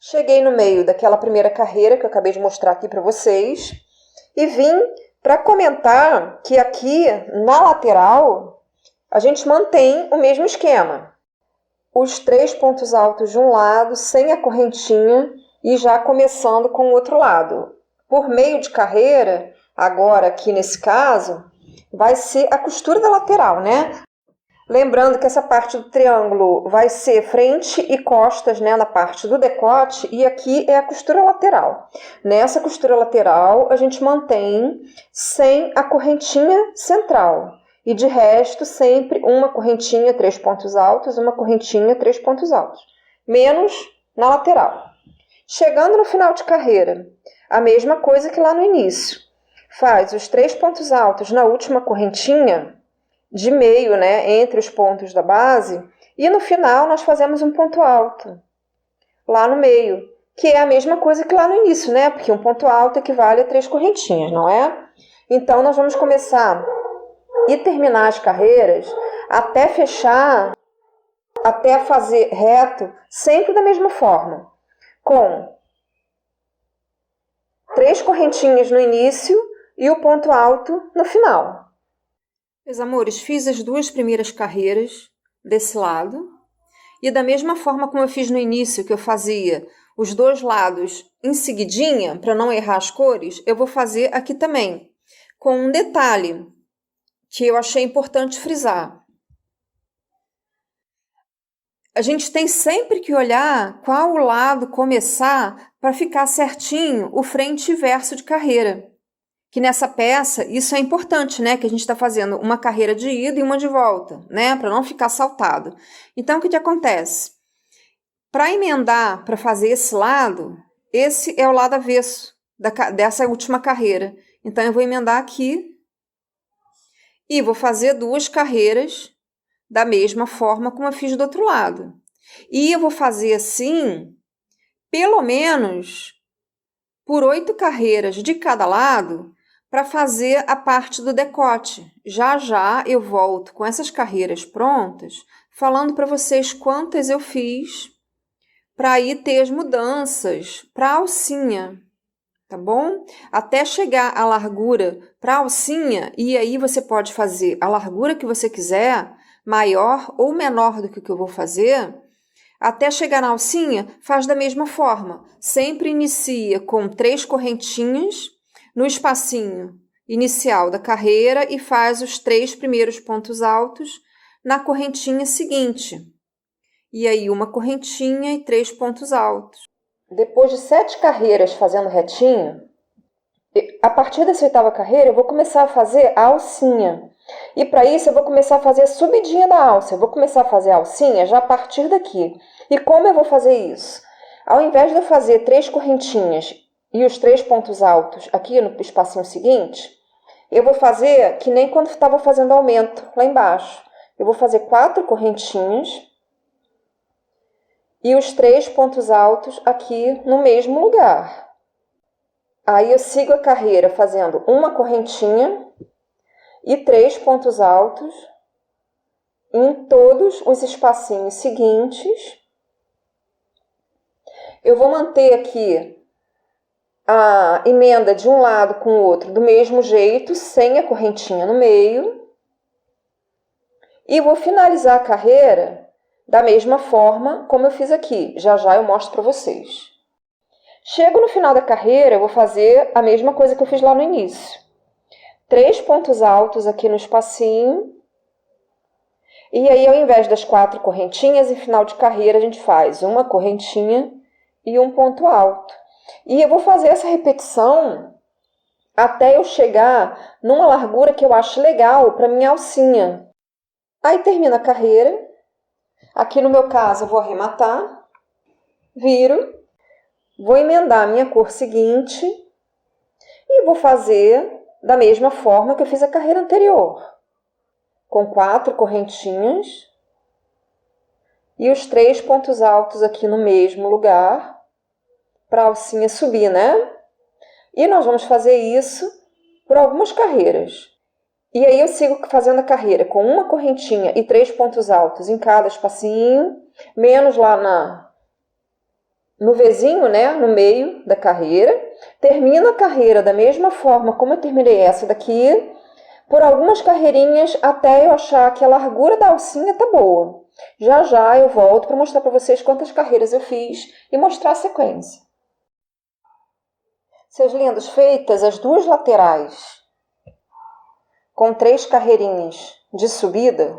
Cheguei no meio daquela primeira carreira que eu acabei de mostrar aqui para vocês e vim para comentar que aqui na lateral a gente mantém o mesmo esquema. Os 3 pontos altos de um lado, sem a correntinha e já começando com o outro lado. Por meio de carreira, agora aqui nesse caso, vai ser a costura da lateral, né? Lembrando que essa parte do triângulo vai ser frente e costas, né, na parte do decote, e aqui é a costura lateral. Nessa costura lateral, a gente mantém sem a correntinha central. E de resto, sempre uma correntinha, 3 pontos altos, uma correntinha, 3 pontos altos. Menos na lateral. Chegando no final de carreira, a mesma coisa que lá no início. Faz os 3 pontos altos na última correntinha, de meio, né, entre os pontos da base, e no final nós fazemos um ponto alto, lá no meio, que é a mesma coisa que lá no início, né, porque um ponto alto equivale a 3 correntinhas, não é? Então, nós vamos começar e terminar as carreiras até fechar, até fazer reto, sempre da mesma forma, com 3 correntinhas no início e o ponto alto no final. Meus amores, fiz as 2 primeiras carreiras desse lado e da mesma forma como eu fiz no início, que eu fazia os 2 lados em seguidinha, para não errar as cores, eu vou fazer aqui também, com um detalhe que eu achei importante frisar. A gente tem sempre que olhar qual lado começar para ficar certinho o frente e verso de carreira. Que nessa peça, isso é importante, né? Que a gente está fazendo uma carreira de ida e uma de volta, né? Para não ficar saltado. Então, o que acontece? Para emendar, para fazer esse lado, esse é o lado avesso dessa última carreira. Então, eu vou emendar aqui e vou fazer 2 carreiras da mesma forma como eu fiz do outro lado. E eu vou fazer assim, pelo menos por 8 carreiras de cada lado, para fazer a parte do decote. Já já eu volto com essas carreiras prontas, falando para vocês quantas eu fiz para aí ter as mudanças para a alcinha, tá bom? Até chegar a largura para a alcinha, e aí você pode fazer a largura que você quiser, maior ou menor do que o que eu vou fazer. Até chegar na alcinha, faz da mesma forma. Sempre inicia com 3 correntinhas no espacinho inicial da carreira e faz os 3 primeiros pontos altos na correntinha seguinte. E aí uma correntinha e 3 pontos altos. Depois de 7 carreiras fazendo retinho, a partir dessa 8ª carreira eu vou começar a fazer a alcinha. E para isso eu vou começar a fazer a subidinha da alça. Eu vou começar a fazer a alcinha já a partir daqui. E como eu vou fazer isso? Ao invés de eu fazer 3 correntinhas e os 3 pontos altos aqui no espacinho seguinte, eu vou fazer que nem quando estava fazendo aumento lá embaixo. Eu vou fazer 4 correntinhas e os 3 pontos altos aqui no mesmo lugar. Aí eu sigo a carreira fazendo uma correntinha e 3 pontos altos em todos os espacinhos seguintes. Eu vou manter aqui a emenda de um lado com o outro do mesmo jeito, sem a correntinha no meio. E vou finalizar a carreira da mesma forma como eu fiz aqui. Já já eu mostro para vocês. Chego no final da carreira, eu vou fazer a mesma coisa que eu fiz lá no início. 3 pontos altos aqui no espacinho. E aí, ao invés das 4 correntinhas, em final de carreira, a gente faz uma correntinha e um ponto alto. E eu vou fazer essa repetição até eu chegar numa largura que eu acho legal para minha alcinha. Aí termina a carreira. Aqui no meu caso eu vou arrematar, viro, vou emendar a minha cor seguinte e vou fazer da mesma forma que eu fiz a carreira anterior. Com 4 correntinhas e os 3 pontos altos aqui no mesmo lugar, para a alcinha subir, né? E nós vamos fazer isso por algumas carreiras. E aí eu sigo fazendo a carreira com uma correntinha e 3 pontos altos em cada espacinho, menos lá no Vzinho, né, no meio da carreira, termino a carreira da mesma forma como eu terminei essa daqui, por algumas carreirinhas até eu achar que a largura da alcinha tá boa. Já já eu volto para mostrar para vocês quantas carreiras eu fiz e mostrar a sequência. Seus lindos, feitas as duas laterais com 3 carreirinhas de subida,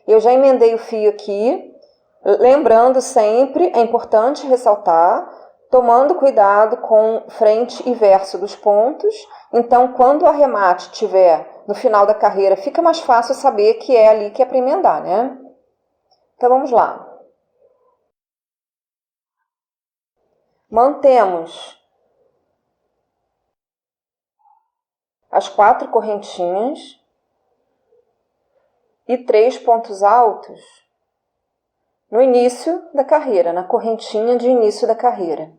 eu já emendei o fio aqui, lembrando sempre, é importante ressaltar, tomando cuidado com frente e verso dos pontos. Então, quando o arremate estiver no final da carreira, fica mais fácil saber que é ali que é para emendar, né? Então, vamos lá. Mantemos as 4 correntinhas e 3 pontos altos no início da carreira, na correntinha de início da carreira.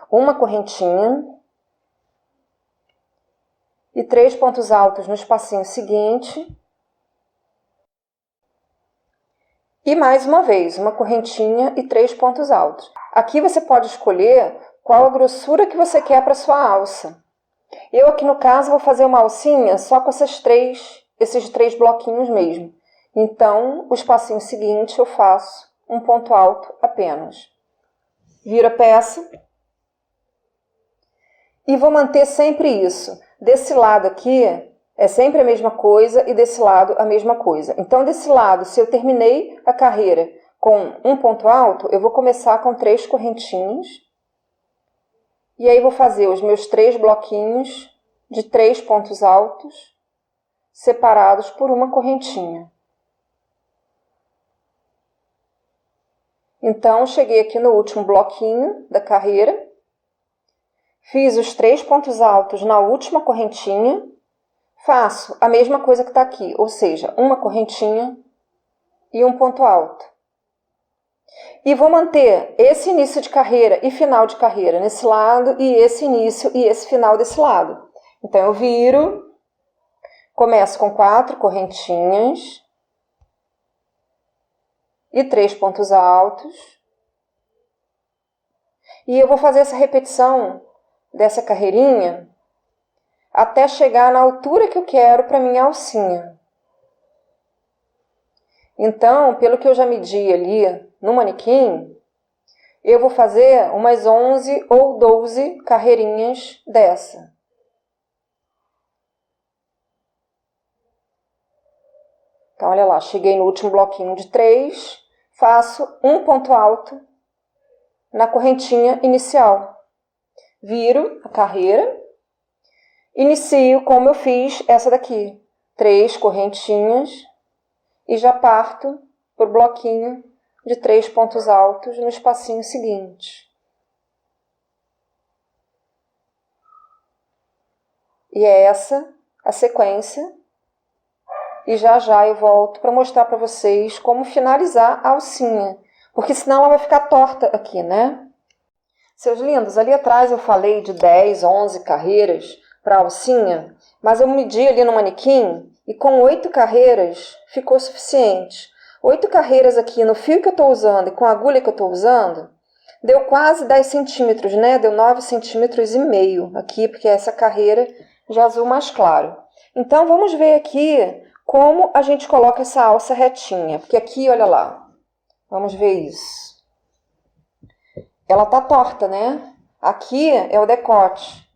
Uma correntinha e 3 pontos altos no espacinho seguinte. E mais uma vez, uma correntinha e 3 pontos altos. Aqui você pode escolher qual a grossura que você quer para sua alça. Eu aqui no caso vou fazer uma alcinha só com esses três bloquinhos mesmo. Então, o espacinho seguinte eu faço um ponto alto apenas. Viro a peça. E vou manter sempre isso. Desse lado aqui é sempre a mesma coisa e desse lado a mesma coisa. Então, desse lado, se eu terminei a carreira com um ponto alto, eu vou começar com 3 correntinhas. E aí vou fazer os meus 3 bloquinhos de 3 pontos altos, separados por uma correntinha. Então, cheguei aqui no último bloquinho da carreira. Fiz os 3 pontos altos na última correntinha. Faço a mesma coisa que está aqui, ou seja, uma correntinha e um ponto alto. E vou manter esse início de carreira e final de carreira nesse lado e esse início e esse final desse lado. Então, eu viro, começo com 4 correntinhas e 3 pontos altos. E eu vou fazer essa repetição dessa carreirinha até chegar na altura que eu quero para minha alcinha. Então, pelo que eu já medi ali no manequim, eu vou fazer umas 11 ou 12 carreirinhas dessa. Então, olha lá, cheguei no último bloquinho de 3, faço um ponto alto na correntinha inicial. Viro a carreira, inicio como eu fiz essa daqui. 3 correntinhas e já parto para o bloquinho de 3 pontos altos no espacinho seguinte. E é essa a sequência. E já já eu volto para mostrar para vocês como finalizar a alcinha. Porque senão ela vai ficar torta aqui, né? Seus lindos, ali atrás eu falei de 10, 11 carreiras para a alcinha. Mas eu medi ali no manequim e com 8 carreiras ficou suficiente. 8 carreiras aqui no fio que eu estou usando e com a agulha que eu estou usando, deu quase 10 centímetros, né? Deu 9,5 centímetros aqui, porque é essa carreira de azul mais claro. Então, vamos ver aqui como a gente coloca essa alça retinha. Porque aqui, olha lá, vamos ver isso. Ela tá torta, né? Aqui é o decote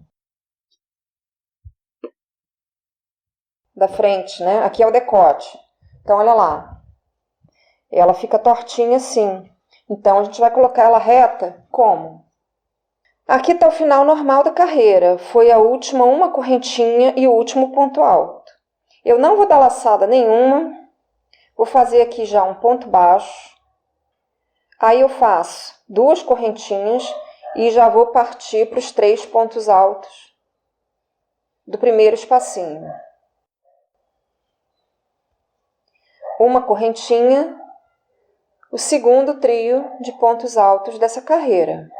da frente, né? Aqui é o decote. Então, olha lá. Ela fica tortinha assim. Então, a gente vai colocar ela reta como? Aqui está o final normal da carreira. Foi a última uma correntinha e o último ponto alto. Eu não vou dar laçada nenhuma. Vou fazer aqui já um ponto baixo. Aí eu faço 2 correntinhas e já vou partir para os 3 pontos altos do primeiro espacinho. Uma correntinha, o segundo trio de pontos altos dessa carreira.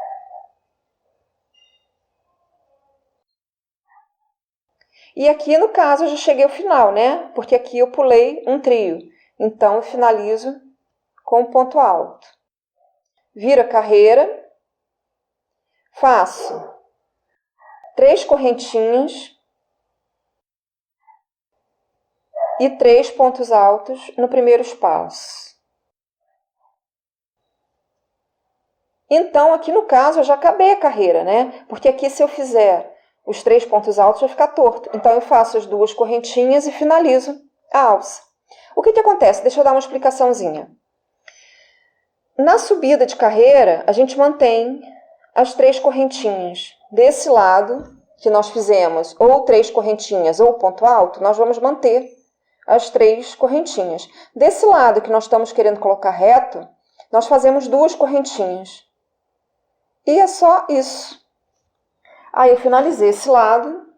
E aqui, no caso, eu já cheguei ao final, né? Porque aqui eu pulei um trio. Então, eu finalizo com um ponto alto. Viro a carreira, faço 3 correntinhas e 3 pontos altos no primeiro espaço. Então, aqui no caso, eu já acabei a carreira, né? Porque aqui, se eu fizer os 3 pontos altos, vai ficar torto. Então, eu faço as 2 correntinhas e finalizo a alça. O que acontece? Deixa eu dar uma explicaçãozinha. Na subida de carreira, a gente mantém as 3 correntinhas. Desse lado, que nós fizemos ou 3 correntinhas ou ponto alto, nós vamos manter as 3 correntinhas. Desse lado que nós estamos querendo colocar reto, nós fazemos 2 correntinhas. E é só isso. Aí eu finalizei esse lado